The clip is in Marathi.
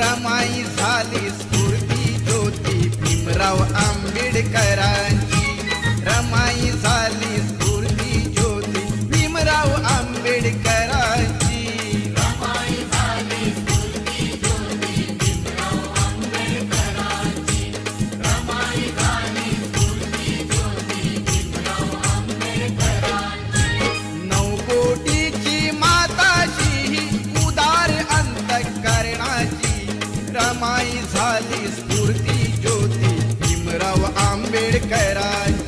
रमाई झाली स्फूर्ती ज्योती भीमराव आंबेडकरांची। रमाई झाली स्फूर्ती ज्योती भीमराव आंबेडकरांची। रमाई झाली स्फूर्ती ज्योती भीमराव आंबेडकरांची। रमाई झाली स्फूर्ती ज्योती भीमराव आंबेडकरांची। 9 कोटीची माताची ही उदार अंतःकरणाची। रमाई झाली स्फूर्ती ज्योती भीमराव आंबेडकरांची।